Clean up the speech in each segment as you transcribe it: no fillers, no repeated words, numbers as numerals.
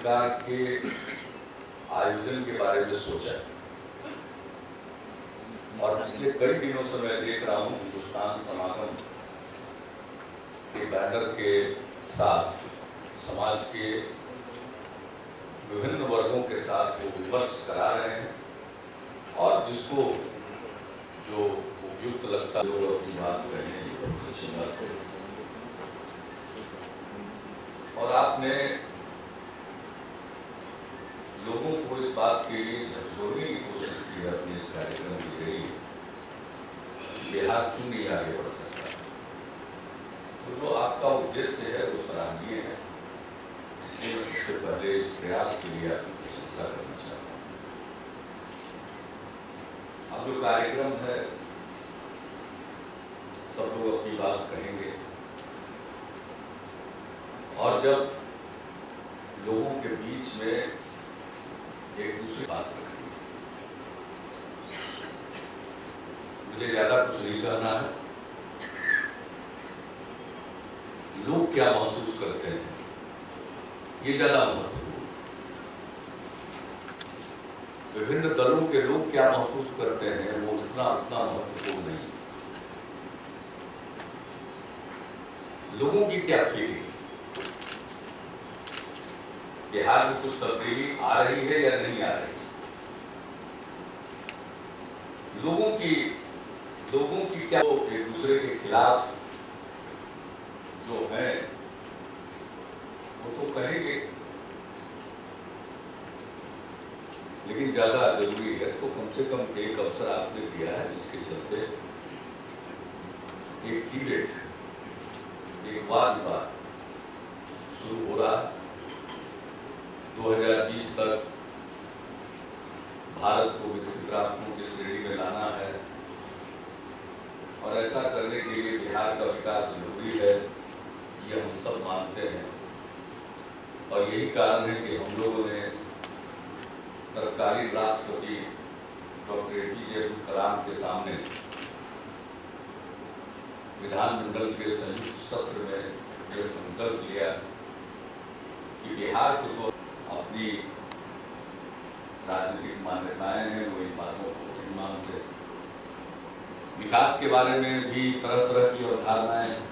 प्रकार के आयोजन के बारे में सोचा और पिछले कई दिनों से मैं देख रहा हूँ हिंदुस्तान समागम के बैनर के साथ समाज के विभिन्न वर्गों के साथ वो विमर्श करा रहे हैं और जिसको जो उपयुक्त लगता है लोग अपनी बात कहने की बहुत अच्छी बात है। और आपने लोगों को इस बात के लिए झकझोरने की कोशिश की है अपने इस कार्यक्रम के जरिए बिहार क्यों नहीं आगे बढ़ सकता। तो जो आपका उद्देश्य है वो सराहनीय है, इसलिए मैं सबसे पहले इस प्रयास के लिए आपकी प्रशंसा करना चाहता हूँ। अब जो कार्यक्रम है सब लोग अपनी बात कहेंगे और जब लोगों के बीच में एक दूसरी बात रखेंगे, मुझे ज्यादा कुछ नहीं कहना है। लोग क्या महसूस करते हैं ये ज्यादा महत्वपूर्ण। विभिन्न दलों के लोग क्या महसूस करते हैं वो उतना महत्वपूर्ण नहीं। लोगों की क्या फीलिंग, बिहार में कुछ तब्दीली आ रही है या नहीं आ रही, लोगों की क्या एक दूसरे के खिलाफ जो है वो तो कहेंगे, लेकिन ज्यादा जरूरी है तो कम से कम एक अवसर आपने दिया है जिसके चलते एक डिबेट, एक वाद विवाद शुरू हो रहा। 2020 तक भारत को विकसित राष्ट्रों की श्रेणी में लाना है और ऐसा करने के लिए बिहार का विकास जरूरी है, ये हम सब मानते हैं। और यही कारण है कि हम लोगों ने तत्कालीन राष्ट्रपति डॉक्टर APJ अब्दुल कलाम के सामने विधानमंडल के संयुक्त सत्र में यह संकल्प लिया कि बिहार को तो अपनी राजनीतिक मान्यताएं हैं, वो इन बातों को नहीं मानते। विकास के बारे में भी तरह तरह की अवधारणाएं हैं।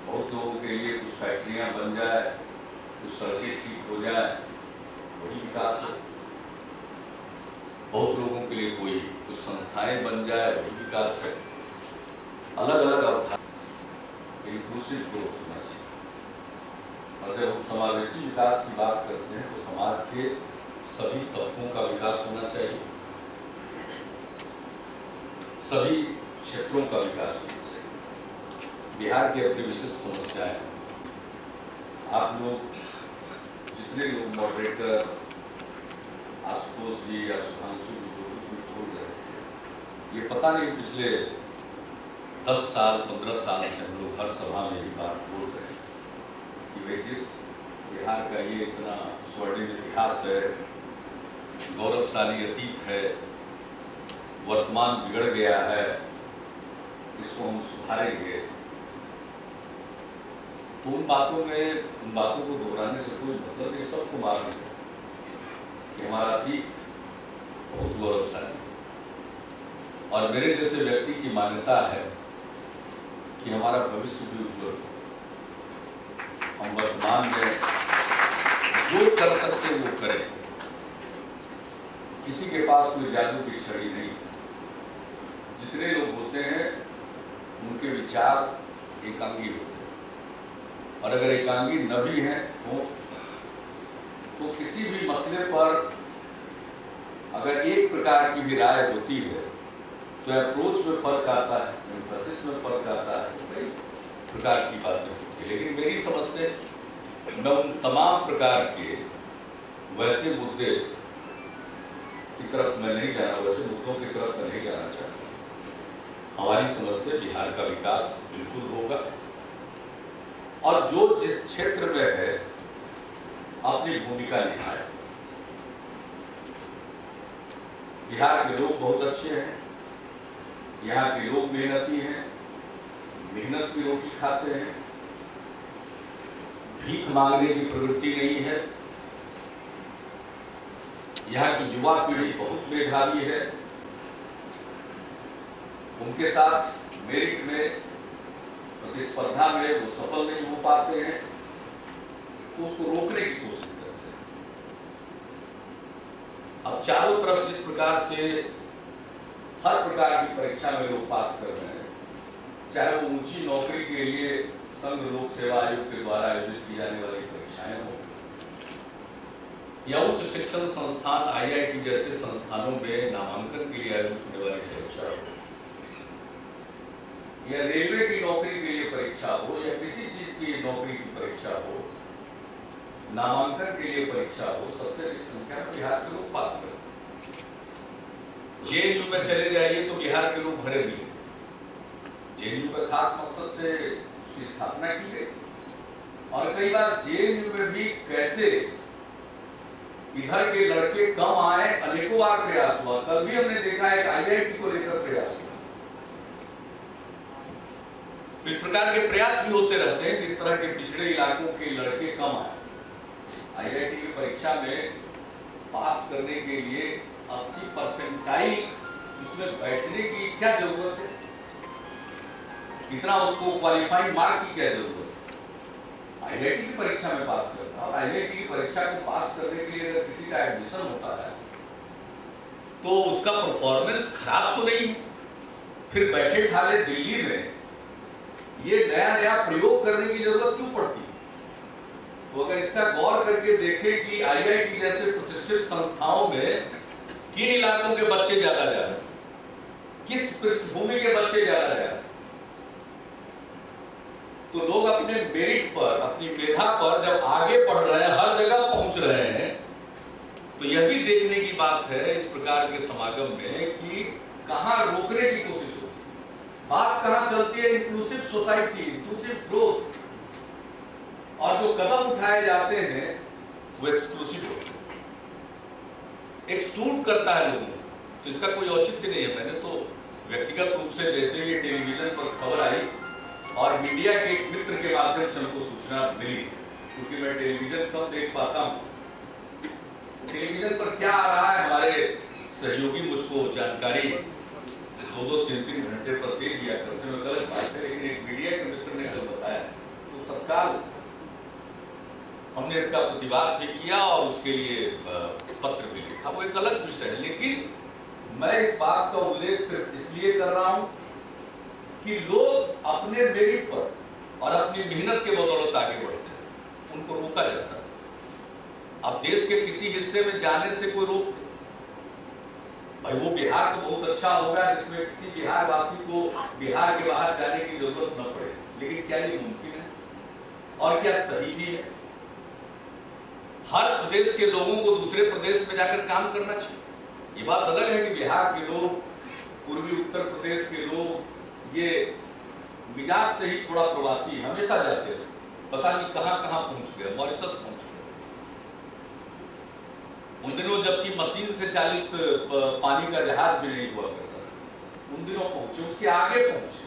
बहुत लोगों के लिए कुछ फैक्ट्रियां बन जाए, कुछ सड़कें ठीक हो जाए, वही विकास है। बहुत लोगों के लिए कोई कुछ संस्थाएं बन जाए, वही विकास है। अलग अलग अवधारणा, इंक्लूसिव ग्रोथ होना चाहिए। और जब हम समावेशी विकास की बात करते हैं तो समाज के सभी तबकों का विकास होना चाहिए, सभी क्षेत्रों का विकास होना चाहिए। बिहार की अपनी विशिष्ट समस्याएं, आप लोग जितने लोग मॉडरेटर आशुतोष जी या सुधांशु जी जो कुछ भी बोल रहे थे, ये पता नहीं पिछले 10 साल 15 साल से हम लोग हर सभा में यही बात बोल रहे हैं कि जिस बिहार का ये इतना स्वर्णिम इतिहास है, गौरवशाली अतीत है, वर्तमान बिगड़ गया है, इसको हम सुधारेंगे। तो उन बातों को दोहराने से कोई मतलब नहीं, सबको मालूम है कि हमारा अतीत बहुत गौरवशाली। और मेरे जैसे व्यक्ति की मान्यता है कि हमारा भविष्य भी उज्जवल हो। हम वर्तमान में जो कर सकते वो करें, किसी के पास कोई जादू की छड़ी नहीं। जितने लोग होते हैं उनके विचार एकांगी होते हैं, और अगर एकांगी न भी हैं तो किसी भी मसले पर अगर एक प्रकार की भी राय होती है तो अप्रोच में फर्क आता है, एम्फेसिस में फर्क आता है, कई प्रकार की बातें होती है। लेकिन मेरी समझ से मैं उन तमाम प्रकार के वैसे मुद्दे की तरफ मैं नहीं जाना, वैसे मुद्दों की तरफ मैं नहीं जाना चाहता। हमारी समझ से बिहार का विकास बिल्कुल होगा और जो जिस क्षेत्र में है अपनी भूमिका निभाए। बिहार के लोग बहुत अच्छे हैं, यहाँ के लोग मेहनती हैं, मेहनत की रोटी खाते हैं, भीख मांगने की प्रवृत्ति नहीं है। यहाँ की युवा पीढ़ी बहुत मेधावी है। उनके साथ मेरिट में, प्रतिस्पर्धा में वो सफल नहीं हो पाते हैं, तो उसको रोकने की कोशिश करते हैं। अब चारों तरफ जिस प्रकार से हर प्रकार की परीक्षा में लोग पास कर रहे हैं, चाहे वो ऊंची नौकरी के लिए संघ लोक सेवा आयोग के द्वारा आयोजित की जाने वाली परीक्षाएं हो, या उच्च शिक्षण संस्थान IIT जैसे संस्थानों में नामांकन के लिए आयोजित होने वाली परीक्षा हो, या रेलवे की नौकरी के लिए परीक्षा हो, या किसी चीज की नौकरी की परीक्षा हो, नामांकन के लिए परीक्षा हो, सबसे अधिक संख्या में बिहार के लोग पास करते हैं। JNU में चले जाइए तो बिहार के लोग भरे भी। JNU का खास मकसद से उसकी स्थापना की गई, और कई बार JNU में भी कैसे इधर के लड़के कम आए, अनेकों बार प्रयास हुआ। कल भी हमने देखा है कि IIT को लेकर प्रयास हुआ। इस प्रकार के प्रयास भी होते रहते हैं कि इस तरह के पिछड़े इलाकों के लड़के कम आए। IIT की परीक्षा में पास करने के लिए 80% उसमें बैठने की क्या जरूरत है? इतना उसको क्वालिफाइंग मार्क की क्या जरूरत है? IIT की परीक्षा में पास करना, और IIT की परीक्षा को पास करने के लिए अगर किसी का एडमिशन होता है तो उसका परफॉर्मेंस खराब तो नहीं है। फिर बैठे ठाले दिल्ली में ये नया नया प्रयोग करने की जरूरत क्यों पड़ती है? तो अगर इसका गौर करके देखें कि IIT जैसे प्रतिष्ठित संस्थाओं में किन इलाकों के बच्चे ज्यादा जा रहे हैं, किस पृष्ठभूमि के बच्चे ज्यादा जा रहे हैं, तो लोग अपने मेरिट पर, अपनी मेधा पर जब आगे बढ़ रहे हैं, हर जगह पहुंच रहे हैं, तो यह भी देखने की बात है इस प्रकार के समागम में कि कहां रोकने की कोशिश होती है। बात कहां चलती है? इंक्लूसिव सोसाइटी, इंक्लूसिव ग्रोथ, और जो कदम उठाए जाते हैं वो एक्सक्लूसिव होते हैं, एक्सक्लूड करता है लोगों को। तो इसका कोई औचित्य नहीं है। मैंने तो व्यक्तिगत रूप से जैसे ये टेलीविजन पर खबर आई और मीडिया के एक मित्र के माध्यम से हमको सूचना मिली, क्योंकि मैं टेलीविजन कम देख पाता हूँ, टेलीविजन पर क्या आ रहा है हमारे सहयोगी मुझको जानकारी 2-3 घंटे पर दे दिया करते हैं, गलत बात है, लेकिन एक मीडिया के मित्र ने जब बताया तो तत्काल हमने इसका प्रतिवाद भी किया और उसके लिए पत्र भी लिखा। वो एक अलग विषय है, लेकिन मैं इस बात का उल्लेख सिर्फ इसलिए कर रहा हूं कि लोग अपने मेरिट पर और अपनी मेहनत के बदौलत आगे बढ़ते हैं, उनको रोका जाता है। अब देश के किसी हिस्से में जाने से कोई रोक, भाई वो बिहार तो बहुत अच्छा होगा जिसमें किसी बिहार वासी को बिहार के बाहर जाने की जरूरत न पड़े, लेकिन क्या ये मुमकिन है और क्या सही भी है? हर प्रदेश के लोगों को दूसरे प्रदेश में जाकर काम करना चाहिए। ये बात अलग है कि बिहार के लोग, पूर्वी उत्तर प्रदेश के लोग ये मिजाज से ही थोड़ा प्रवासी हमेशा जाते हैं, पता नहीं कहां कहां पहुंच गए, मॉरिशस पहुंच गए। उन दिनों जबकि मशीन से चालित पानी का जहाज भी नहीं हुआ करता, उन दिनों पहुंचे, उसके आगे पहुंचे,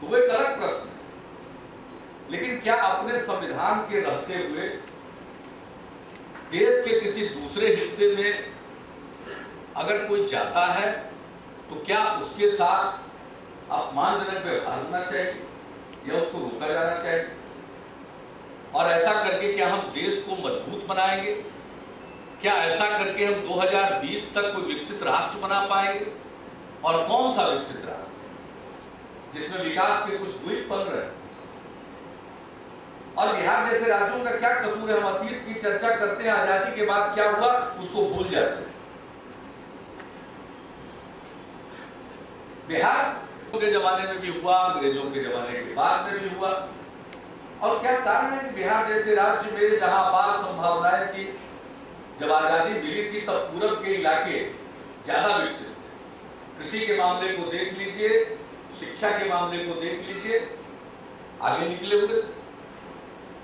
तो वो एक अलग प्रश्न है। लेकिन क्या अपने संविधान के रहते हुए देश के किसी दूसरे हिस्से में अगर कोई जाता है तो क्या उसके साथ अपमानजनक व्यवहार होना चाहिए या उसको रोका जाना चाहिए? और ऐसा करके क्या हम देश को मजबूत बनाएंगे? क्या ऐसा करके हम 2020 तक कोई विकसित राष्ट्र बना पाएंगे? और कौन सा विकसित राष्ट्र जिसमें विकास के कुछ द्वीप बन रहे हैं? और बिहार जैसे राज्यों का क्या कसूर है? हम अतीत की चर्चा करते हैं, आजादी के बाद क्या हुआ उसको भूल जाते हैं। बिहार के जमाने में भी हुआ, अंग्रेजों के जमाने के बाद में भी हुआ। और क्या कारण है कि बिहार जैसे राज्य में जहां अपार संभावनाएं थी, जब आजादी मिली थी तब पूरब के इलाके ज्यादा विकसित थे। कृषि के मामले को देख लीजिए, शिक्षा के मामले को देख लीजिए, आगे निकले हुए।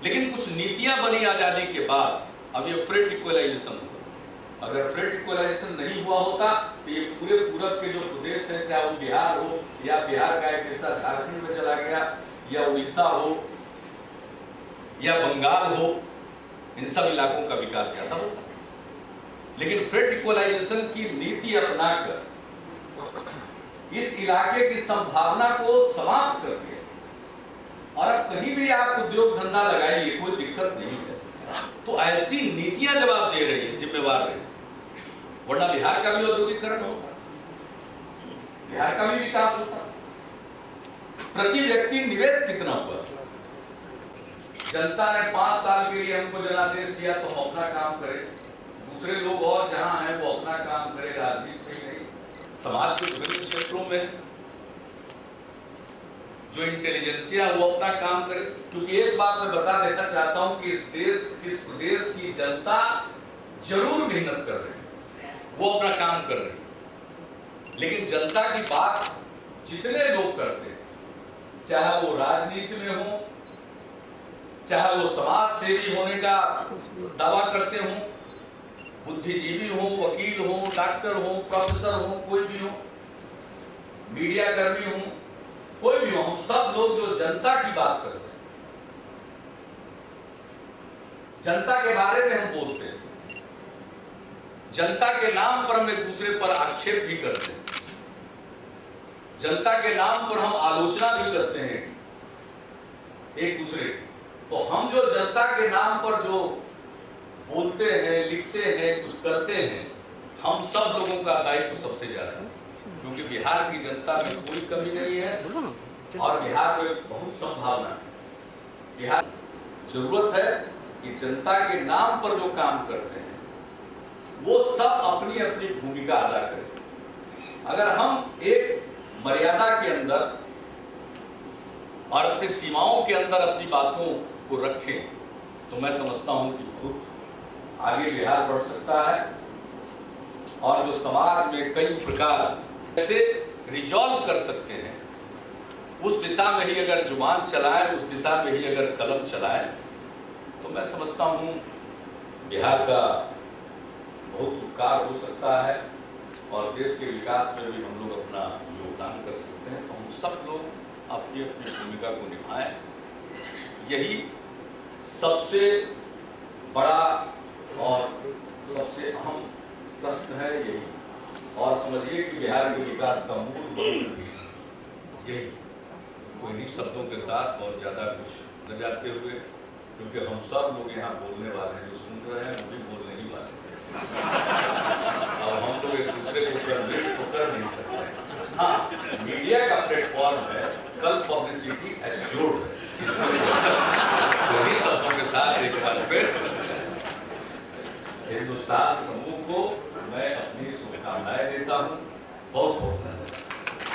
लेकिन कुछ नीतियां बनी आजादी के बाद। अब ये फ्रेट इक्वलाइजेशन हुआ, अगर फ्रेट इक्वलाइजेशन नहीं हुआ होता तो ये पूरे पूरब के जो प्रदेश हैं, चाहे वो बिहार हो या बिहार का एक हिस्सा झारखंड में चला गया या उड़ीसा हो, या बंगाल हो, इन सब इलाकों का विकास ज्यादा होता। लेकिन फ्रेट इक्वलाइजेशन की नीति अपनाकर इस इलाके की संभावना को समाप्त करके, और अब कहीं भी आप उद्योग धंधा लगाइए, कोई दिक्कत नहीं है, तो ऐसी नीतियां जब आप दे रही है जिम्मेवार रहे, वरना बिहार का भी औद्योगिकरण होता, बिहार का भी विकास होता। प्रति व्यक्ति निवेश कितना हुआ? जनता ने 5 साल के लिए हमको जनादेश दिया तो हम अपना काम करें, दूसरे लोग और जहां हैं वो अपना काम करें, राजनीति में नहीं, समाज के विभिन्न क्षेत्रों में जो इंटेलिजेंसिया वो अपना काम करे। क्योंकि एक बात मैं बता देना चाहता हूं कि इस प्रदेश की जनता जरूर मेहनत कर रही है, वो अपना काम कर रही है, लेकिन जनता की बात जितने लोग करते हैं, चाहे वो राजनीति में हो, चाहे वो समाज सेवी होने का दावा करते हो, बुद्धिजीवी हो, वकील हो, डॉक्टर हो, प्रोफेसर हो, कोई भी हो, मीडिया कर्मी हो, कोई भी हो, हम सब लोग जो जनता की बात करते हैं, जनता के बारे में हम बोलते हैं, जनता के नाम पर हम एक दूसरे पर आक्षेप भी करते हैं, जनता के नाम पर हम आलोचना भी करते हैं एक दूसरे। तो हम जो जनता के नाम पर जो बोलते हैं, लिखते हैं, कुछ करते हैं, हम सब लोगों का दायित्व सबसे ज्यादा है, क्योंकि बिहार की जनता में कोई कमी नहीं है और बिहार में बहुत संभावना है। बिहार जरूरत है कि जनता के नाम पर जो काम करते हैं वो सब अपनी अपनी भूमिका अदा करें। अगर हम एक मर्यादा के अंदर और अपनी सीमाओं के अंदर अपनी बातों को रखें तो मैं समझता हूं कि बहुत आगे बिहार बढ़ सकता है, और जो समाज में कई प्रकार ऐसे रिजॉल्व कर सकते हैं, उस दिशा में ही अगर जुबान चलाएं, उस दिशा में ही अगर कलम चलाएं, तो मैं समझता हूं बिहार का बहुत उपकार हो सकता है और देश के विकास में भी हम लोग अपना योगदान कर सकते हैं। तो हम सब लोग अपनी अपनी भूमिका को निभाएं, यही सबसे बड़ा और सबसे अहम प्रश्न है यही। और समझिए कि बिहार के विकास का मूल मंत्र भी यही। तो इन्हीं शब्दों के साथ और ज़्यादा कुछ न जाते हुए, क्योंकि हम सब लोग यहाँ बोलने वाले हैं, जो सुन रहे हैं वो भी बोलने ही वाले हैं, और हम लोग एक दूसरे को कन्विंस तो कर नहीं सकते। हाँ, मीडिया का प्लेटफॉर्म है, कल पब्लिसिटी एश्योर्ड है, इन्हीं शब्दों के साथ एक बार फिर हिंदुस्तान समूह को मैं अपनी शुभकामनाएं देता हूँ। बहुत बहुत